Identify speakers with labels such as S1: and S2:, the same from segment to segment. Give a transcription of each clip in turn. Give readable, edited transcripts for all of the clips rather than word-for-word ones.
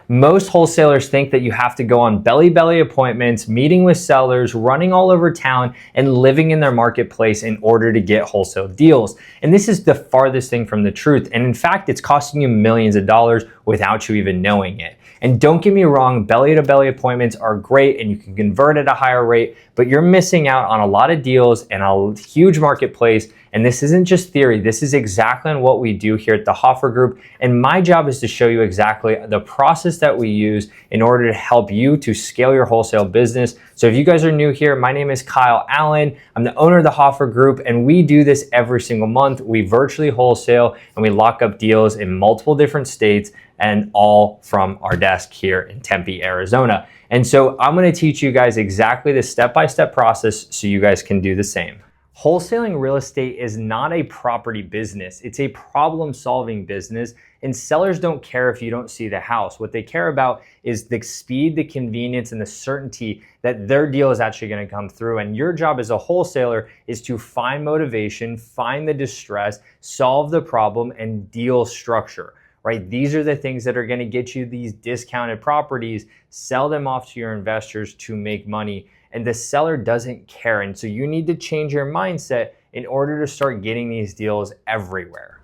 S1: Most wholesalers think that you have to go on belly appointments, meeting with sellers, running all over town, and living in their marketplace in order to get wholesale deals. And this is the farthest thing from the truth. And in fact, it's costing you millions of dollars without you even knowing it. And don't get me wrong, belly-to-belly appointments are great and you can convert at a higher rate, but you're missing out on a lot of deals and a huge marketplace. And this isn't just theory, this is exactly what we do here at the Hoffer Group. And my job is to show you exactly the process that we use in order to help you to scale your wholesale business. So if you guys are new here, my name is Kyle Allen. I'm the owner of the Hoffer Group, and we do this every single month. We virtually wholesale and we lock up deals in multiple different states, and all from our desk here in Tempe, Arizona. And so I'm gonna teach you guys exactly the step-by-step process so you guys can do the same. Wholesaling real estate is not a property business. It's a problem-solving business, and sellers don't care if you don't see the house. What they care about is the speed, the convenience, and the certainty that their deal is actually gonna come through. And your job as a wholesaler is to find motivation, find the distress, solve the problem, and deal structure. Right? These are the things that are going to get you these discounted properties, sell them off to your investors to make money. And the seller doesn't care. And so you need to change your mindset in order to start getting these deals everywhere.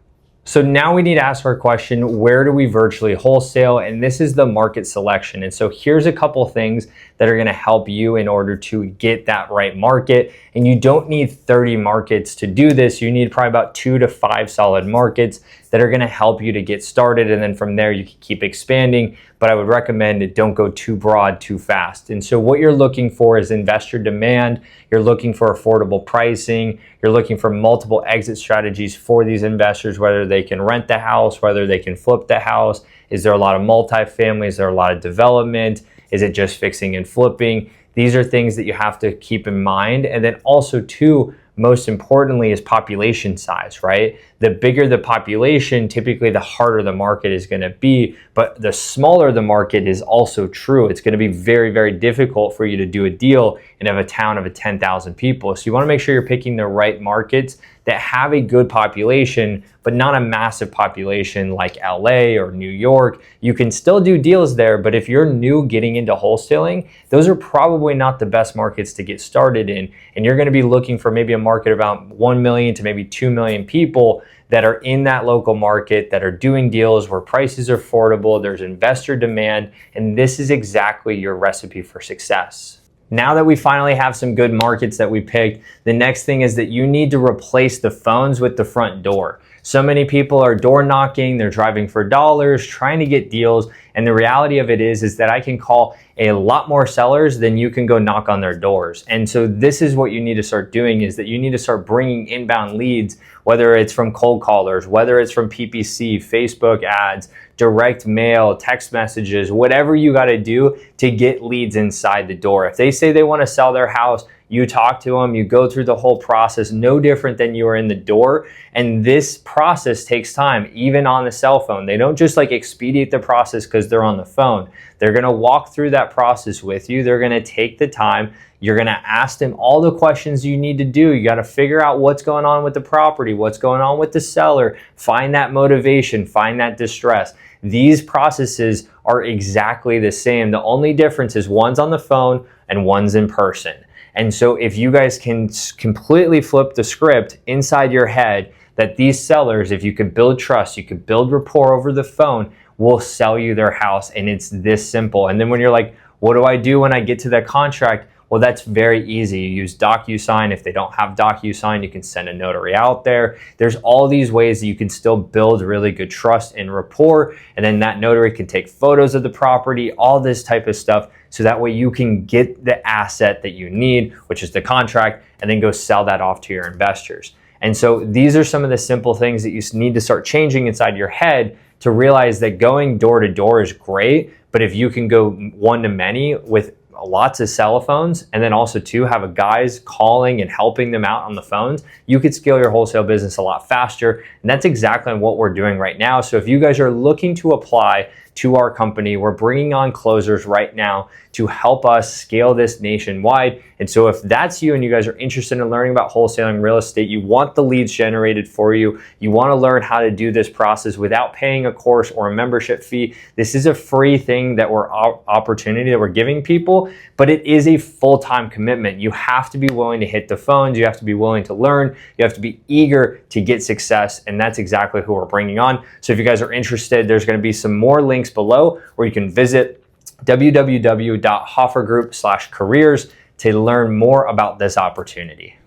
S1: So now we need to ask our question, where do we virtually wholesale? And this is the market selection. And so here's a couple things that are gonna help you in order to get that right market. And you don't need 30 markets to do this. You need probably about 2 to 5 solid markets that are gonna help you to get started. And then from there, you can keep expanding. But I would recommend it don't go too broad too fast. And so what you're looking for is investor demand. You're looking for affordable pricing. You're looking for multiple exit strategies for these investors, whether they can rent the house, whether they can flip the house. Is there a lot of multifamily? Is there a lot of development? Is it just fixing and flipping? These are things that you have to keep in mind. And then also too, most importantly, is population size, right? The bigger the population, typically the harder the market is gonna be, but the smaller the market is also true. It's gonna be very, very difficult for you to do a deal in a town of 10,000 people. So you wanna make sure you're picking the right markets that have a good population, but not a massive population like LA or New York. You can still do deals there, but if you're new getting into wholesaling, those are probably not the best markets to get started in. And you're gonna be looking for maybe a market about 1 million to maybe 2 million people that are in that local market, that are doing deals where prices are affordable, there's investor demand, and this is exactly your recipe for success. Now that we finally have some good markets that we picked, the next thing is that you need to replace the phones with the front door. So many people are door knocking, they're driving for dollars, trying to get deals. And the reality of it is that I can call a lot more sellers than you can go knock on their doors. And so this is what you need to start doing, is that you need to start bringing inbound leads, whether it's from cold callers, whether it's from PPC, Facebook ads, direct mail, text messages, whatever you got to do to get leads inside the door. If they say they want to sell their house, you talk to them, you go through the whole process, no different than you are in the door. And this process takes time, even on the cell phone. They don't just like expedite the process because they're on the phone. They're gonna walk through that process with you. They're gonna take the time. You're gonna ask them all the questions you need to do. You gotta figure out what's going on with the property, what's going on with the seller, find that motivation, find that distress. These processes are exactly the same. The only difference is one's on the phone and one's in person. And so if you guys can completely flip the script inside your head that these sellers, if you could build trust, you could build rapport over the phone, will sell you their house. And it's this simple. And then when you're like, what do I do when I get to that contract? Well, that's very easy. You use DocuSign. If they don't have DocuSign, you can send a notary out there. There's all these ways that you can still build really good trust and rapport. And then that notary can take photos of the property, all this type of stuff. So that way you can get the asset that you need, which is the contract, and then go sell that off to your investors. And so these are some of the simple things that you need to start changing inside your head to realize that going door to door is great, but if you can go one to many with lots of cell phones, and then also too have a guys calling and helping them out on the phones, you could scale your wholesale business a lot faster. And that's exactly what we're doing right now. So if you guys are looking to apply to our company. We're bringing on closers right now to help us scale this nationwide. And so if that's you and you guys are interested in learning about wholesaling real estate, you want the leads generated for you, you want to learn how to do this process without paying a course or a membership fee, this is a free thing that opportunity that we're giving people, but it is a full-time commitment. You have to be willing to hit the phones, you have to be willing to learn, you have to be eager to get success, and that's exactly who we're bringing on. So if you guys are interested, there's going to be some more links below where you can visit www.hoffergroup/careers to learn more about this opportunity.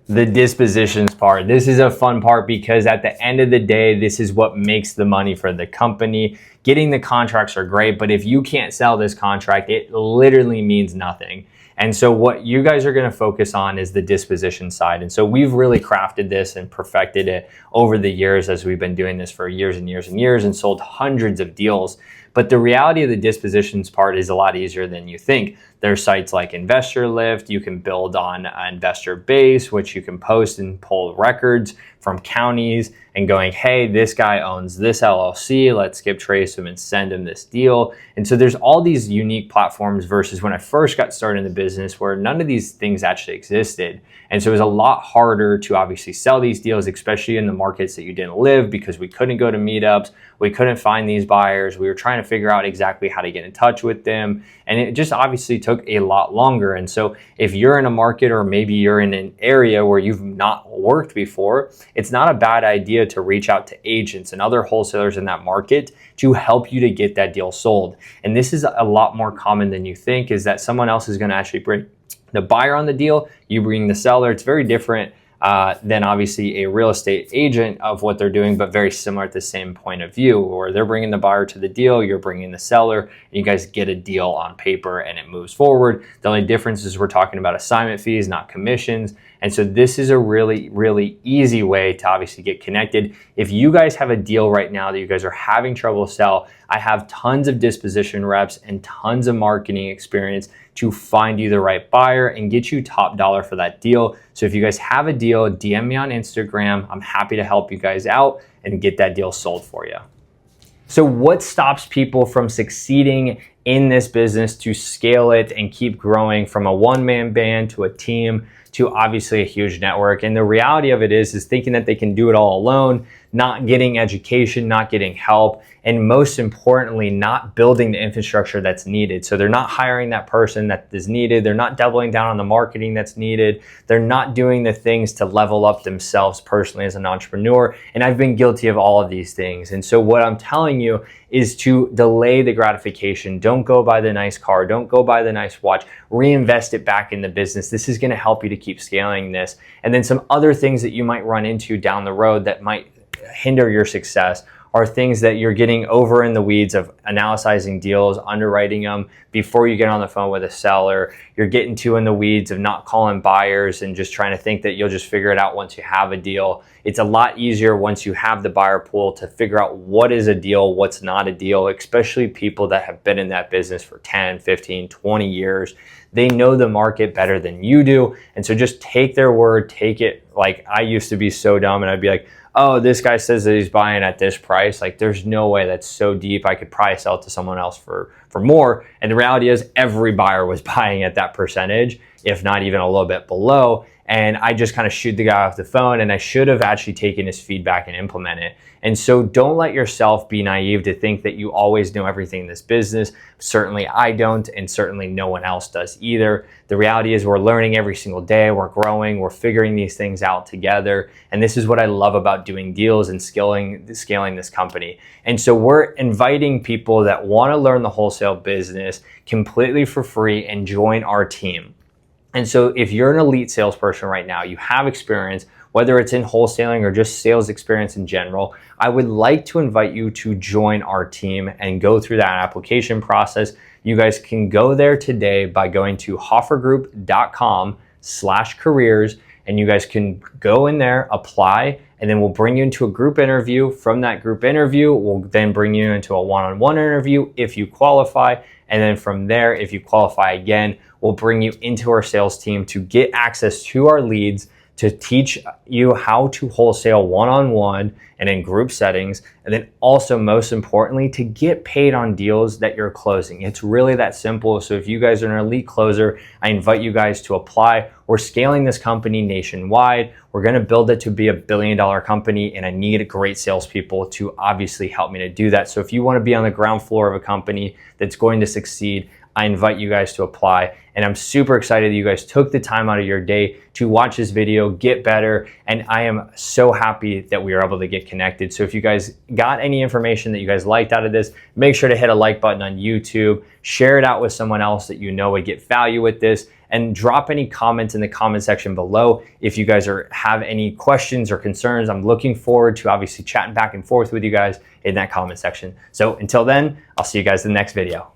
S1: The dispositions part. This is a fun part because at the end of the day, this is what makes the money for the company. Getting the contracts are great, but if you can't sell this contract, it literally means nothing. And so what you guys are going to focus on is the disposition side. And so we've really crafted this and perfected it over the years as we've been doing this for years and years and years and sold hundreds of deals. But the reality of the dispositions part is a lot easier than you think. There's sites like Investor Lift. You can build on an investor base, which you can post and pull records from counties and going, hey, this guy owns this LLC. Let's skip trace him and send him this deal. And so there's all these unique platforms versus when I first got started in the business where none of these things actually existed. And so it was a lot harder to obviously sell these deals, especially in the markets that you didn't live, because we couldn't go to meetups. We couldn't find these buyers. We were trying to figure out exactly how to get in touch with them. And it just obviously took a lot longer. And so if you're in a market or maybe you're in an area where you've not worked before, it's not a bad idea to reach out to agents and other wholesalers in that market to help you to get that deal sold. And this is a lot more common than you think, is that someone else is going to actually bring the buyer on the deal, you bring the seller. It's very different than obviously a real estate agent of what they're doing, but very similar at the same point of view, where they're bringing the buyer to the deal, you're bringing the seller, and you guys get a deal on paper and it moves forward. The only difference is we're talking about assignment fees, not commissions. And so this is a really, really easy way to obviously get connected. If you guys have a deal right now that you guys are having trouble sell, I have tons of disposition reps and tons of marketing experience to find you the right buyer and get you top dollar for that deal. So if you guys have a deal, DM me on Instagram. I'm happy to help you guys out and get that deal sold for you. So what stops people from succeeding in this business to scale it and keep growing from a one-man band to a team to obviously a huge network? And the reality of it is thinking that they can do it all alone, not getting education, not getting help, and most importantly, not building the infrastructure that's needed. So they're not hiring that person that is needed. They're not doubling down on the marketing that's needed. They're not doing the things to level up themselves personally as an entrepreneur. And I've been guilty of all of these things. And so what I'm telling you is to delay the gratification. Don't go buy the nice car. Don't go buy the nice watch. Reinvest it back in the business. This is going to help you to keep scaling this. And then some other things that you might run into down the road that might hinder your success are things that you're getting over in the weeds of analyzing deals, underwriting them before you get on the phone with a seller. You're getting too in the weeds of not calling buyers and just trying to think that you'll just figure it out once you have a deal. It's a lot easier once you have the buyer pool to figure out what is a deal, what's not a deal, especially people that have been in that business for 10, 15, 20 years. They know the market better than you do. And so just take their word, take it. Like I used to be so dumb and I'd be like, oh, this guy says that he's buying at this price. Like there's no way, that's so deep. I could probably sell it to someone else for more. And the reality is every buyer was buying at that percentage, if not even a little bit below. And I just kind of shoot the guy off the phone, and I should have actually taken his feedback and implemented it. And so don't let yourself be naive to think that you always know everything in this business. Certainly I don't, and certainly no one else does either. The reality is we're learning every single day, we're growing, we're figuring these things out together. And this is what I love about doing deals and scaling this company. And so we're inviting people that want to learn the wholesale business completely for free and join our team. And so if you're an elite salesperson right now, you have experience, whether it's in wholesaling or just sales experience in general, I would like to invite you to join our team and go through that application process. You guys can go there today by going to hoffergroup.com/careers, and you guys can go in there, apply, and then we'll bring you into a group interview. From that group interview, we'll then bring you into a one-on-one interview if you qualify. And then from there, if you qualify again, we'll bring you into our sales team to get access to our leads, to teach you how to wholesale one-on-one and in group settings, and then also most importantly to get paid on deals that you're closing. It's really that simple. So if you guys are an elite closer, I invite you guys to apply. We're scaling this company nationwide. We're going to build it to be $1 billion company, and I need great salespeople to obviously help me to do that. So if you want to be on the ground floor of a company that's going to succeed, I invite you guys to apply. And I'm super excited that you guys took the time out of your day to watch this video, get better. And I am so happy that we were able to get connected. So if you guys got any information that you guys liked out of this, make sure to hit a like button on YouTube, share it out with someone else that you know would get value with this, and drop any comments in the comment section below if you guys have any questions or concerns. I'm looking forward to obviously chatting back and forth with you guys in that comment section. So until then, I'll see you guys in the next video.